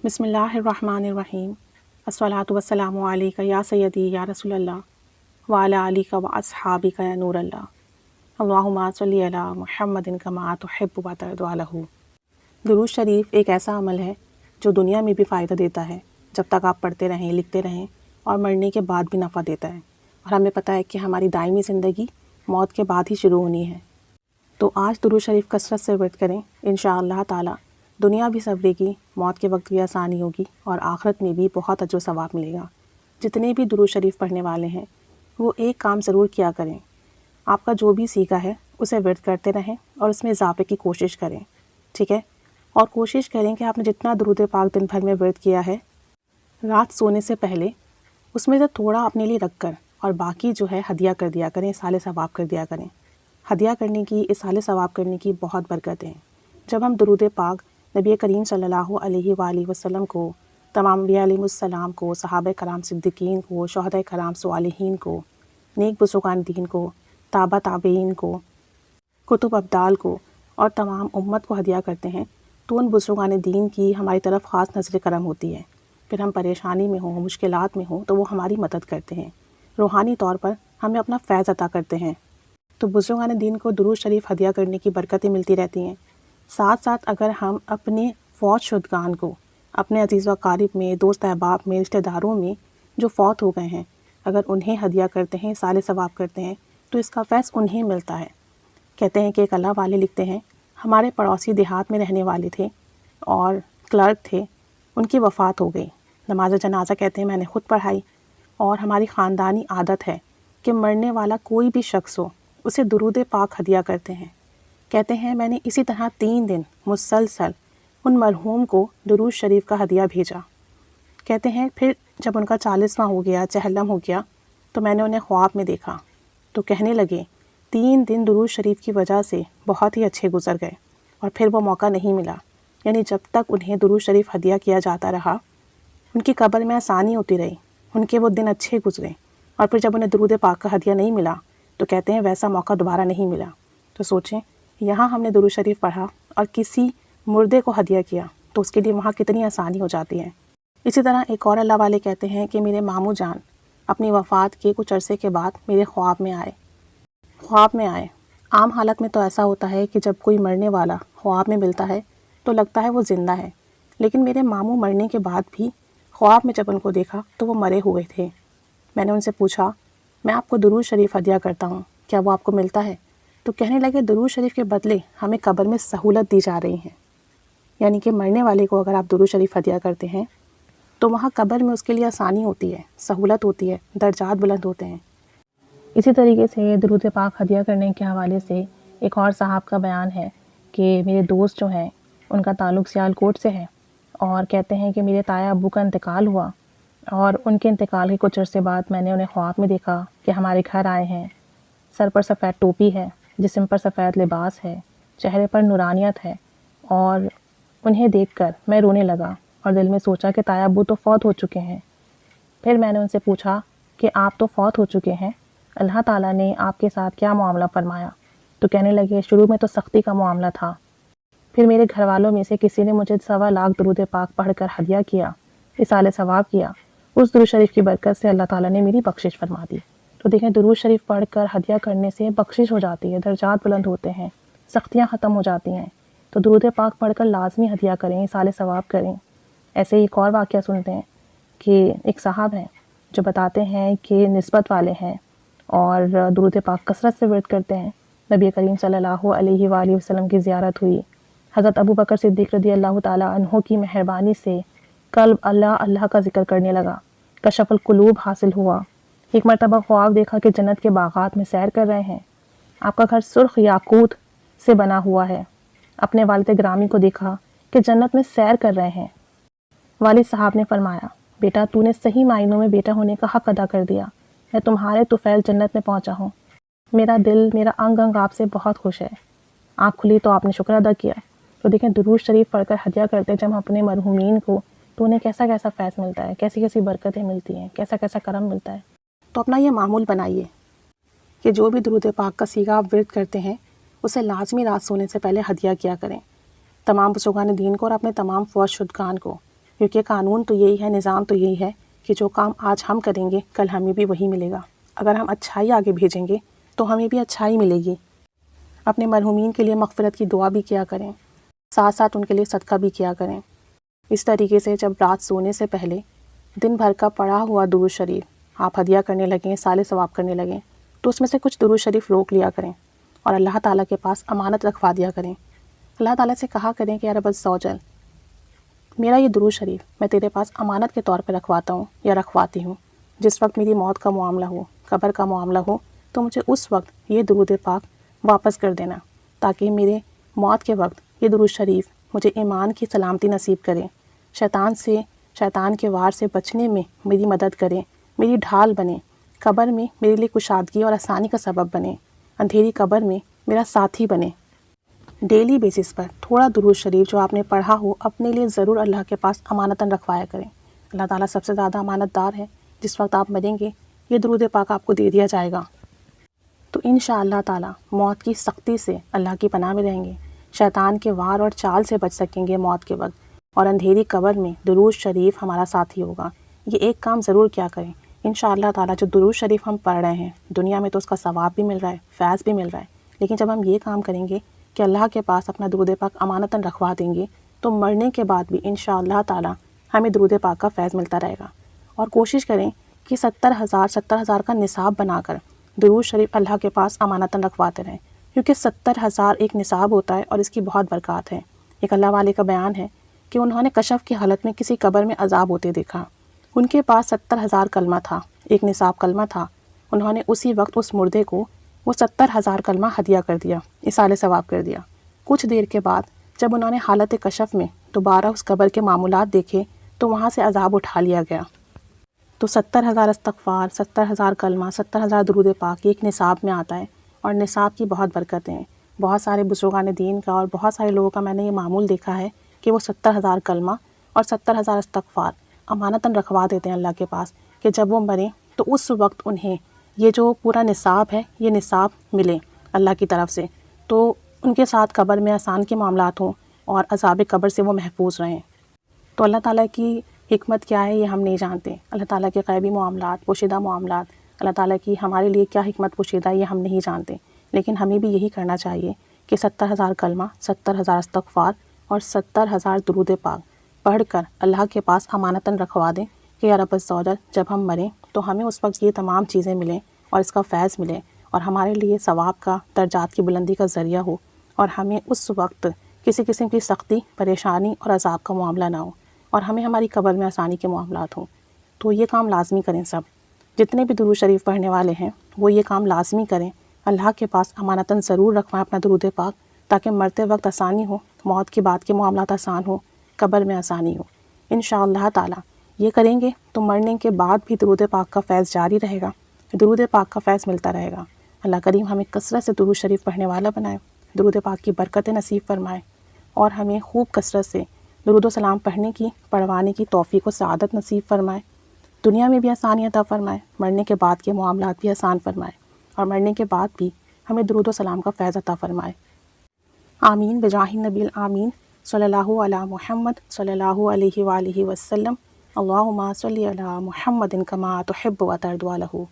بسم اللہ الرحمن الرحیم الصلاۃ والسلام علیک یا سیدی یا رسول اللہ وعلی آلک و اصحابک یا نور اللہ اللہم صلی علی محمد کما تحب و ترضی عنہ۔ درود شریف ایک ایسا عمل ہے جو دنیا میں بھی فائدہ دیتا ہے جب تک آپ پڑھتے رہیں، لکھتے رہیں، اور مرنے کے بعد بھی نفع دیتا ہے، اور ہمیں پتہ ہے کہ ہماری دائمی زندگی موت کے بعد ہی شروع ہونی ہے۔ تو آج درود شریف کثرت سے ورد کریں، انشاءاللہ تعالی دنیا بھی سنورے گی، موت کے وقت بھی آسانی ہوگی، اور آخرت میں بھی بہت اجر و ثواب ملے گا۔ جتنے بھی درود شریف پڑھنے والے ہیں وہ ایک کام ضرور کیا کریں، آپ کا جو بھی سیکھا ہے اسے ورد کرتے رہیں اور اس میں اضافے کی کوشش کریں، ٹھیک ہے؟ اور کوشش کریں کہ آپ نے جتنا درود پاک دن بھر میں ورد کیا ہے، رات سونے سے پہلے اس میں سے تھوڑا اپنے لیے رکھ کر اور باقی جو ہے ہدیہ کر دیا کریں، اصالِ ثواب کر دیا کریں۔ ہدیہ کرنے کی، اصالِ ثواب کرنے کی بہت برکتیں ہیں۔ جب ہم درود پاک نبی کریم صلی اللہ علیہ وآلہ وسلم کو، تمام انبیاء علیہ السلام کو، صحابہ کرام صدیقین کو، شہداء کرام صالحین کو، نیک بزرگان دین کو، تابع تابعین کو، کتب ابدال کو اور تمام امت کو ہدیہ کرتے ہیں تو ان بزرگان دین کی ہماری طرف خاص نظر کرم ہوتی ہے۔ پھر ہم پریشانی میں ہوں، مشکلات میں ہوں تو وہ ہماری مدد کرتے ہیں، روحانی طور پر ہمیں اپنا فیض عطا کرتے ہیں۔ تو بزرگان دین کو درود شریف ہدیہ کرنے کی برکتیں ملتی رہتی ہیں۔ ساتھ ساتھ اگر ہم اپنے فوت شدگان کو، اپنے عزیز و اقارب میں، دوست احباب میں، رشتہ داروں میں جو فوت ہو گئے ہیں، اگر انہیں ہدیہ کرتے ہیں، اصالِ ثواب کرتے ہیں تو اس کا فیض انہیں ملتا ہے۔ کہتے ہیں کہ ایک اللہ والے لکھتے ہیں، ہمارے پڑوسی دیہات میں رہنے والے تھے اور کلرک تھے، ان کی وفات ہو گئی۔ نماز جنازہ کہتے ہیں میں نے خود پڑھائی، اور ہماری خاندانی عادت ہے کہ مرنے والا کوئی بھی شخص ہو اسے درود پاک ہدیہ کرتے ہیں۔ کہتے ہیں میں نے اسی طرح 3 دن مسلسل ان مرحوم کو درود شریف کا ہدیہ بھیجا۔ کہتے ہیں پھر جب ان کا 40واں ہو گیا، چہلم ہو گیا، تو میں نے انہیں خواب میں دیکھا تو کہنے لگے 3 دن درود شریف کی وجہ سے بہت ہی اچھے گزر گئے، اور پھر وہ موقع نہیں ملا۔ یعنی جب تک انہیں درود شریف ہدیہ کیا جاتا رہا، ان کی قبر میں آسانی ہوتی رہی، ان کے وہ دن اچھے گزرے، اور پھر جب انہیں درود پاک کا ہدیہ نہیں ملا تو کہتے ہیں ویسا موقع دوبارہ نہیں ملا۔ تو سوچیں، یہاں ہم نے درود شریف پڑھا اور کسی مردے کو ہدیہ کیا تو اس کے لیے وہاں کتنی آسانی ہو جاتی ہے۔ اسی طرح ایک اور اللہ والے کہتے ہیں کہ میرے ماموں جان اپنی وفات کے کچھ عرصے کے بعد میرے خواب میں آئے۔ عام حالت میں تو ایسا ہوتا ہے کہ جب کوئی مرنے والا خواب میں ملتا ہے تو لگتا ہے وہ زندہ ہے، لیکن میرے ماموں مرنے کے بعد بھی خواب میں جب ان کو دیکھا تو وہ مرے ہوئے تھے۔ میں نے ان سے پوچھا میں آپ کو درود شریف ہدیہ کرتا ہوں، کیا وہ آپ کو ملتا ہے؟ تو کہنے لگے درود شریف کے بدلے ہمیں قبر میں سہولت دی جا رہی ہیں۔ یعنی کہ مرنے والے کو اگر آپ درود شریف ہدیہ کرتے ہیں تو وہاں قبر میں اس کے لیے آسانی ہوتی ہے، سہولت ہوتی ہے، درجات بلند ہوتے ہیں۔ اسی طریقے سے درود پاک ہدیہ کرنے کے حوالے سے ایک اور صاحب کا بیان ہے کہ میرے دوست جو ہیں ان کا تعلق سیالکوٹ سے ہے، اور کہتے ہیں کہ میرے تایا ابو کا انتقال ہوا، اور ان کے انتقال کے کچھ عرصے بعد میں نے انہیں خواب میں دیکھا کہ ہمارے گھر آئے ہیں، سر پر سفید ٹوپی ہے، جسم پر سفید لباس ہے، چہرے پر نورانیت ہے، اور انہیں دیکھ کر میں رونے لگا اور دل میں سوچا کہ تایا ابو تو فوت ہو چکے ہیں۔ پھر میں نے ان سے پوچھا کہ آپ تو فوت ہو چکے ہیں، اللہ تعالیٰ نے آپ کے ساتھ کیا معاملہ فرمایا؟ تو کہنے لگے شروع میں تو سختی کا معاملہ تھا، پھر میرے گھر والوں میں سے کسی نے مجھے 1.25 لاکھ درود پاک پڑھ کر ہدیہ کیا، اصالِ ثواب کیا، اس درود شریف کی برکت سے اللہ تعالیٰ نے میری بخشش فرما دی۔ تو دیکھیں درود شریف پڑھ کر ہدیہ کرنے سے بخشش ہو جاتی ہے، درجات بلند ہوتے ہیں، سختیاں ختم ہو جاتی ہیں۔ تو درود پاک پڑھ کر لازمی ہدیہ کریں، اصالِ ثواب کریں۔ ایسے ہی ایک اور واقعہ سنتے ہیں کہ ایک صاحب ہیں جو بتاتے ہیں کہ نسبت والے ہیں اور درود پاک کثرت سے ورد کرتے ہیں۔ نبی کریم صلی اللہ علیہ وآلہ وسلم کی زیارت ہوئی، حضرت ابو بکر صدیق رضی اللہ تعالیٰ عنہ کی مہربانی سے قلب اللہ اللہ کا ذکر کرنے لگا، کشف القلوب حاصل ہوا۔ ایک مرتبہ خواب دیکھا کہ جنت کے باغات میں سیر کر رہے ہیں، آپ کا گھر سرخ یاقوت سے بنا ہوا ہے۔ اپنے والد گرامی کو دیکھا کہ جنت میں سیر کر رہے ہیں۔ والد صاحب نے فرمایا بیٹا تو نے صحیح معنوں میں بیٹا ہونے کا حق ادا کر دیا، میں تمہارے طفیل جنت میں پہنچا ہوں، میرا دل، میرا انگ انگ آپ سے بہت خوش ہے۔ آنکھ کھلی تو آپ نے شکر ادا کیا۔ تو دیکھیں درود شریف پڑھ کر ہدیہ کرتے ہیں جب ہم اپنے مرحومین کو تو انہیں کیسا کیسا فیض ملتا ہے، کیسی کیسی برکتیں ملتی ہیں، کیسا کیسا کرم ملتا ہے۔ تو اپنا یہ معمول بنائیے کہ جو بھی درود پاک کا سیغہ آپ ورد کرتے ہیں اسے لازمی رات سونے سے پہلے ہدیہ کیا کریں، تمام بزرگان دین کو اور اپنے تمام فوت شدگان کو۔ کیونکہ قانون تو یہی ہے، نظام تو یہی ہے کہ جو کام آج ہم کریں گے کل ہمیں بھی وہی ملے گا۔ اگر ہم اچھائی آگے بھیجیں گے تو ہمیں بھی اچھائی ملے گی۔ اپنے مرحومین کے لیے مغفرت کی دعا بھی کیا کریں، ساتھ ساتھ ان کے لیے صدقہ بھی کیا کریں۔ اس طریقے سے جب رات سونے سے پہلے دن بھر کا پڑھا ہوا درود شریف آپ ہدیہ کرنے لگیں، سال ثواب کرنے لگیں، تو اس میں سے کچھ درود شریف روک لیا کریں اور اللہ تعالیٰ کے پاس امانت رکھوا دیا کریں۔ اللہ تعالیٰ سے کہا کریں کہ یا رب عز و جل، میرا یہ درود شریف میں تیرے پاس امانت کے طور پہ رکھواتا ہوں یا رکھواتی ہوں۔ جس وقت میری موت کا معاملہ ہو، قبر کا معاملہ ہو، تو مجھے اس وقت یہ درود پاک واپس کر دینا، تاکہ میرے موت کے وقت یہ درود شریف مجھے ایمان کی سلامتی نصیب کرے، شیطان کے وار سے بچنے میں میری مدد کرے، میری ڈھال بنے، قبر میں میرے لیے کشادگی اور آسانی کا سبب بنے، اندھیری قبر میں میرا ساتھی بنے۔ ڈیلی بیسس پر تھوڑا درود شریف جو آپ نے پڑھا ہو اپنے لیے ضرور اللہ کے پاس امانتاً رکھوایا کریں۔ اللہ تعالیٰ سب سے زیادہ امانت دار ہے، جس وقت آپ مریں گے یہ درود پاک آپ کو دے دیا جائے گا، تو انشاءاللہ تعالیٰ موت کی سختی سے اللہ کی پناہ میں رہیں گے، شیطان کے وار اور چال سے بچ سکیں گے موت کے وقت، اور اندھیری قبر میں درود شریف ہمارا ساتھی ہوگا۔ یہ ایک کام ضرور کیا کریں انشاءاللہ تعالیٰ۔ جو درود شریف ہم پڑھ رہے ہیں دنیا میں تو اس کا ثواب بھی مل رہا ہے، فیض بھی مل رہا ہے، لیکن جب ہم یہ کام کریں گے کہ اللہ کے پاس اپنا درود پاک امانتاً رکھوا دیں گے، تو مرنے کے بعد بھی انشاءاللہ تعالیٰ ہمیں درود پاک کا فیض ملتا رہے گا۔ اور کوشش کریں کہ 70,000 کا نصاب بنا کر درود شریف اللہ کے پاس امانتاً رکھواتے رہیں، کیونکہ 70,000 ایک نصاب ہوتا ہے اور اس کی بہت برکات ہے۔ ایک اللہ والے کا بیان ہے کہ انہوں نے کشف کی حالت میں کسی قبر میں عذاب ہوتے دیکھا، ان کے پاس 70,000 کلمہ تھا، ایک نصاب کلمہ تھا، انہوں نے اسی وقت اس مردے کو وہ 70,000 کلمہ ہدیہ کر دیا، ایصال ثواب کر دیا۔ کچھ دیر کے بعد جب انہوں نے حالت کشف میں دوبارہ اس قبر کے معمولات دیکھے تو وہاں سے عذاب اٹھا لیا گیا۔ تو 70,000 استغفار، 70,000 کلمہ، 70,000 درود پاک ایک نصاب میں آتا ہے، اور نصاب کی بہت برکتیں ہیں۔ بہت سارے بزرگان دین کا اور بہت سارے لوگوں کا میں نے یہ معمول دیکھا ہے کہ وہ 70,000 کلمہ اور 70,000 استغفار امانتاً رکھوا دیتے ہیں اللہ کے پاس، کہ جب وہ مریں تو اس وقت انہیں یہ جو پورا نصاب ہے یہ نصاب ملے اللہ کی طرف سے، تو ان کے ساتھ قبر میں آسان کے معاملات ہوں اور عذاب قبر سے وہ محفوظ رہیں۔ تو اللہ تعالیٰ کی حکمت کیا ہے یہ ہم نہیں جانتے، اللہ تعالیٰ کے غیبی معاملات، پوشیدہ معاملات، اللہ تعالیٰ کی ہمارے لیے کیا حکمت پوشیدہ ہے یہ ہم نہیں جانتے، لیکن ہمیں بھی یہی کرنا چاہیے کہ 70,000 کلمہ، 70,000 استغفار اور 70,000 درود پاک پڑھ کر اللہ کے پاس امانتاً رکھوا دیں کہ یا رب عز و جل جب ہم مریں تو ہمیں اس وقت یہ تمام چیزیں ملیں اور اس کا فیض ملے، اور ہمارے لیے ثواب کا، درجات کی بلندی کا ذریعہ ہو، اور ہمیں اس وقت کسی قسم کی سختی، پریشانی اور عذاب کا معاملہ نہ ہو، اور ہمیں ہماری قبر میں آسانی کے معاملات ہوں۔ تو یہ کام لازمی کریں، سب جتنے بھی درود شریف پڑھنے والے ہیں وہ یہ کام لازمی کریں، اللہ کے پاس امانتاً ضرور رکھوائیں اپنا درود پاک، تاکہ مرتے وقت آسانی ہو، موت کے بعد کے معاملات آسان ہو، قبر میں آسانی ہو۔ انشاءاللہ تعالیٰ یہ کریں گے تو مرنے کے بعد بھی درود پاک کا فیض جاری رہے گا، درود پاک کا فیض ملتا رہے گا۔ اللہ کریم ہمیں کثرت سے درود شریف پڑھنے والا بنائے، درود پاک کی برکتیں نصیب فرمائے، اور ہمیں خوب کثرت سے درود و سلام پڑھنے کی، پڑھوانے کی توفیق و سعادت نصیب فرمائے، دنیا میں بھی آسانی عطا فرمائے، مرنے کے بعد کے معاملات بھی آسان فرمائے، اور مرنے کے بعد بھی ہمیں درود و سلام کا فیض عطا فرمائے۔ آمین بجاہ نبی الآمین صلی اللہ علی محمد صلی اللہ علیہ وآلہ وسلم۔ اللہم صلی علی محمد کما تحب و ترضی لہ۔